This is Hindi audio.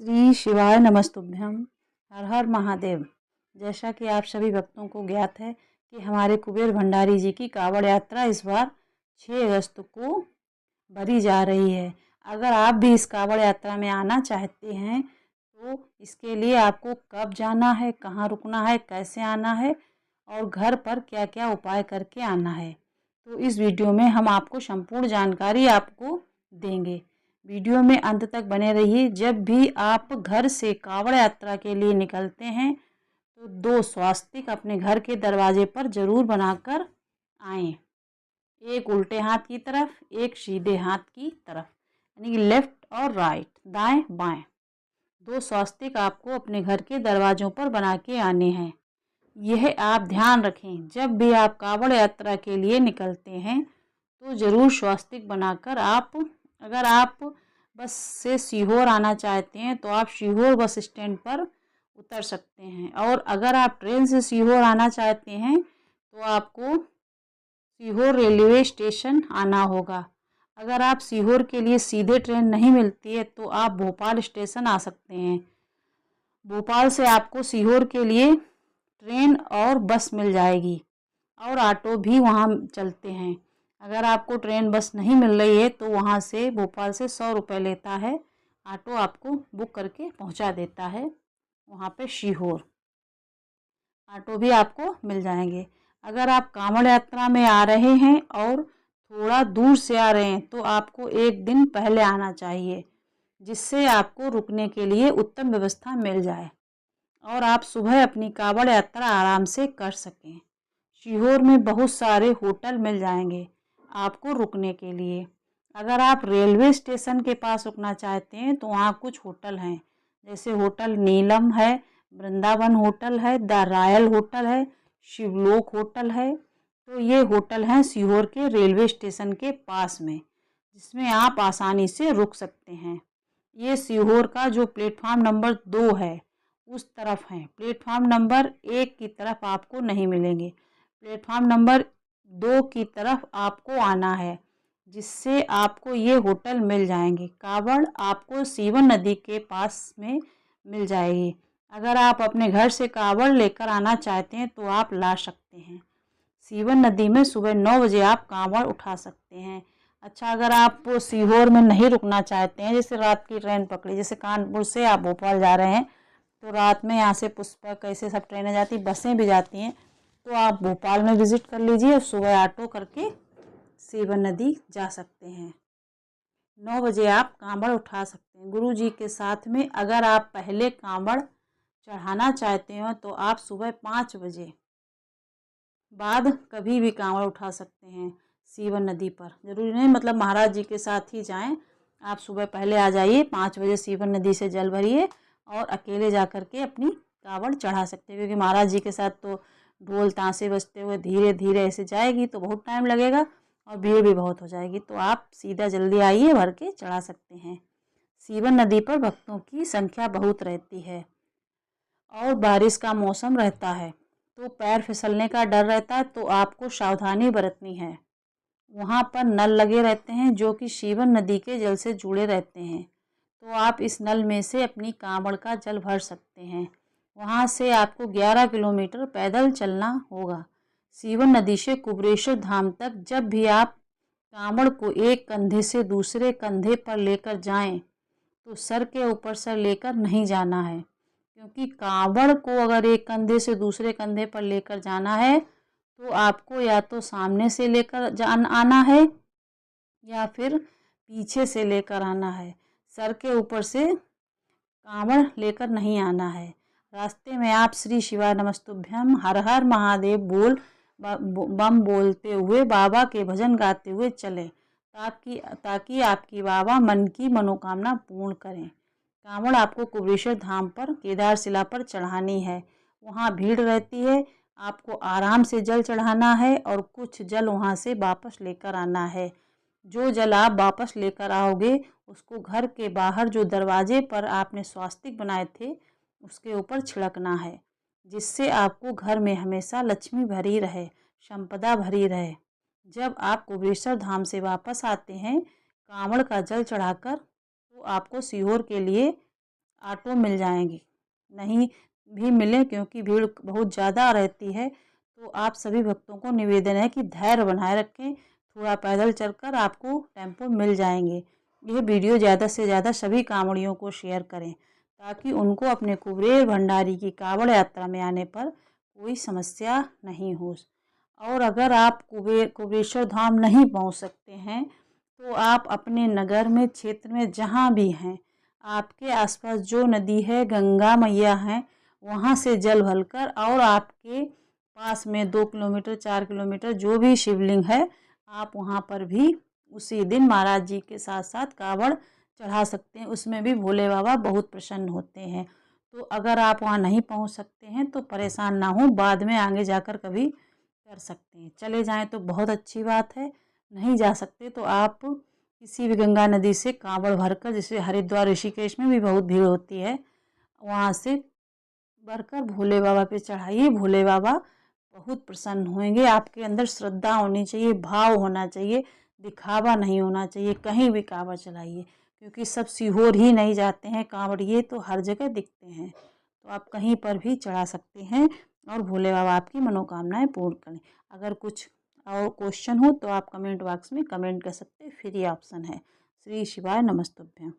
श्री शिवाय नमस्तुभ्यम। हर हर महादेव। जैसा कि आप सभी भक्तों को ज्ञात है कि हमारे कुबेर भंडारी जी की कावड़ यात्रा इस बार 6 अगस्त को भरी जा रही है। अगर आप भी इस कावड़ यात्रा में आना चाहते हैं तो इसके लिए आपको कब जाना है, कहाँ रुकना है, कैसे आना है और घर पर क्या क्या उपाय करके आना है, तो इस वीडियो में हम आपको संपूर्ण जानकारी आपको देंगे। वीडियो में अंत तक बने रहिए। जब भी आप घर से कावड़ यात्रा के लिए निकलते हैं तो 2 स्वास्तिक अपने घर के दरवाजे पर जरूर बनाकर आएं। एक उल्टे हाथ की तरफ, एक सीधे हाथ की तरफ, यानी कि लेफ्ट और राइट, दाएं बाएं। 2 स्वास्तिक आपको अपने घर के दरवाजों पर बना के आने हैं। यह आप ध्यान रखें, जब भी आप कावड़ यात्रा के लिए निकलते हैं तो ज़रूर स्वास्तिक बनाकर अगर आप बस से सीहोर आना चाहते हैं तो आप सीहोर बस स्टैंड पर उतर सकते हैं, और अगर आप ट्रेन से सीहोर आना चाहते हैं तो आपको सीहोर रेलवे स्टेशन आना होगा। अगर आप सीहोर के लिए सीधे ट्रेन नहीं मिलती है तो आप भोपाल स्टेशन आ सकते हैं। भोपाल से आपको सीहोर के लिए ट्रेन और बस मिल जाएगी, और ऑटो भी वहाँ चलते हैं। अगर आपको ट्रेन बस नहीं मिल रही है तो वहाँ से भोपाल से 100 रुपये लेता है ऑटो, आपको बुक करके पहुँचा देता है वहाँ पे सीहोर। ऑटो भी आपको मिल जाएंगे। अगर आप कांवड़ यात्रा में आ रहे हैं और थोड़ा दूर से आ रहे हैं तो आपको एक दिन पहले आना चाहिए, जिससे आपको रुकने के लिए उत्तम व्यवस्था मिल जाए और आप सुबह अपनी कांवड़ यात्रा आराम से कर सकें। सीहोर में बहुत सारे होटल मिल जाएंगे आपको रुकने के लिए। अगर आप रेलवे स्टेशन के पास रुकना चाहते हैं तो वहाँ कुछ होटल हैं, जैसे होटल नीलम है, वृंदावन होटल है, द रॉयल होटल है, शिवलोक होटल है। तो ये होटल हैं सीहोर के रेलवे स्टेशन के पास में, जिसमें आप आसानी से रुक सकते हैं। ये सीहोर का जो प्लेटफार्म नंबर 2 है उस तरफ हैं। प्लेटफार्म नंबर 1 की तरफ आपको नहीं मिलेंगे, प्लेटफार्म नंबर 2 की तरफ आपको आना है, जिससे आपको ये होटल मिल जाएंगे। कावड़ आपको सीवन नदी के पास में मिल जाएगी। अगर आप अपने घर से कावड़ लेकर आना चाहते हैं तो आप ला सकते हैं। सीवन नदी में सुबह 9 बजे आप कावड़ उठा सकते हैं। अच्छा, अगर आप सीहोर में नहीं रुकना चाहते हैं, जैसे रात की ट्रेन पकड़ी, जैसे कानपुर से आप भोपाल जा रहे हैं तो रात में यहाँ से पुष्पक ऐसे सब ट्रेनें जाती, बसें भी जाती हैं, तो आप भोपाल में विज़िट कर लीजिए और सुबह ऑटो करके सीवन नदी जा सकते हैं। 9 बजे आप कांवड़ उठा सकते हैं गुरु जी के साथ में। अगर आप पहले कांवड़ चढ़ाना चाहते हो तो आप सुबह 5 बजे बाद कभी भी कांवड़ उठा सकते हैं सीवन नदी पर। ज़रूरी नहीं मतलब महाराज जी के साथ ही जाएं, आप सुबह पहले आ जाइए, 5 बजे सीवन नदी से जल भरिए और अकेले जा कर के अपनी कावड़ चढ़ा सकते हैं, क्योंकि महाराज जी के साथ तो ढोल ताशे बजते हुए धीरे धीरे ऐसे जाएगी तो बहुत टाइम लगेगा और भीड़ भी बहुत हो जाएगी। तो आप सीधा जल्दी आइए, भर के चढ़ा सकते हैं। सीवन नदी पर भक्तों की संख्या बहुत रहती है और बारिश का मौसम रहता है तो पैर फिसलने का डर रहता है, तो आपको सावधानी बरतनी है। वहाँ पर नल लगे रहते हैं जो कि सीवन नदी के जल से जुड़े रहते हैं, तो आप इस नल में से अपनी कांवड़ का जल भर सकते हैं। वहाँ से आपको 11 किलोमीटर पैदल चलना होगा। सीवन नदी से कुबरेश्वर धाम तक जब भी आप कांवड़ को एक कंधे से दूसरे कंधे पर लेकर जाएं तो सर के ऊपर से लेकर नहीं जाना है, क्योंकि कांवड़ को अगर एक कंधे से दूसरे कंधे पर लेकर जाना है तो आपको या तो सामने से लेकर आना है या फिर पीछे से लेकर आना है। सर के ऊपर से कांवड़ लेकर नहीं आना है। रास्ते में आप श्री शिवाय नमस्तुभ्यम, हर हर महादेव बोल बम बोलते हुए बाबा के भजन गाते हुए चलें, ताकि आपकी बाबा मन की मनोकामना पूर्ण करें। कांवड़ आपको कुबरेश्वर धाम पर केदार शिला पर चढ़ानी है। वहाँ भीड़ रहती है, आपको आराम से जल चढ़ाना है और कुछ जल वहाँ से वापस लेकर आना है। जो जल आप वापस लेकर आओगे उसको घर के बाहर जो दरवाजे पर आपने स्वास्तिक बनाए थे उसके ऊपर छिड़कना है, जिससे आपको घर में हमेशा लक्ष्मी भरी रहे, संपदा भरी रहे। जब आप कुबरेश्वर धाम से वापस आते हैं कांवड़ का जल चढ़ाकर, तो आपको सीहोर के लिए ऑटो मिल जाएंगे, नहीं भी मिले क्योंकि भीड़ बहुत ज़्यादा रहती है। तो आप सभी भक्तों को निवेदन है कि धैर्य बनाए रखें, थोड़ा पैदल चलकर आपको टेम्पो मिल जाएंगे। यह वीडियो ज़्यादा से ज़्यादा सभी कांवड़ियों को शेयर करें ताकि उनको अपने कुबेर भंडारी की कांवड़ यात्रा में आने पर कोई समस्या नहीं हो। और अगर आप कुबेरेश्वर धाम नहीं पहुंच सकते हैं तो आप अपने नगर में, क्षेत्र में जहां भी हैं, आपके आसपास जो नदी है, गंगा मैया हैं, वहां से जल भरकर और आपके पास में 2 किलोमीटर 4 किलोमीटर जो भी शिवलिंग है, आप वहां पर भी उसी दिन महाराज जी के साथ साथ कावड़ चढ़ा सकते हैं। उसमें भी भोले बाबा बहुत प्रसन्न होते हैं। तो अगर आप वहाँ नहीं पहुँच सकते हैं तो परेशान ना हो, बाद में आगे जाकर कभी कर सकते हैं। चले जाएं तो बहुत अच्छी बात है, नहीं जा सकते तो आप किसी भी गंगा नदी से कांवड़ भरकर, जैसे हरिद्वार ऋषिकेश में भी बहुत भीड़ होती है, वहाँ से भरकर भोले बाबा पे चढ़ाइए। भोले बाबा बहुत प्रसन्न होंगे। आपके अंदर श्रद्धा होनी चाहिए, भाव होना चाहिए, दिखावा नहीं होना चाहिए। कहीं भी कांवड़ चलाइए, क्योंकि सब सीहोर ही नहीं जाते हैं कांवड़िए, तो हर जगह दिखते हैं। तो आप कहीं पर भी चढ़ा सकते हैं और भोले बाबा आपकी मनोकामनाएं पूर्ण करें। अगर कुछ और क्वेश्चन हो तो आप कमेंट बॉक्स में कमेंट कर सकते हैं, फ्री ऑप्शन है। श्री शिवाय नमस्तुभ्यं।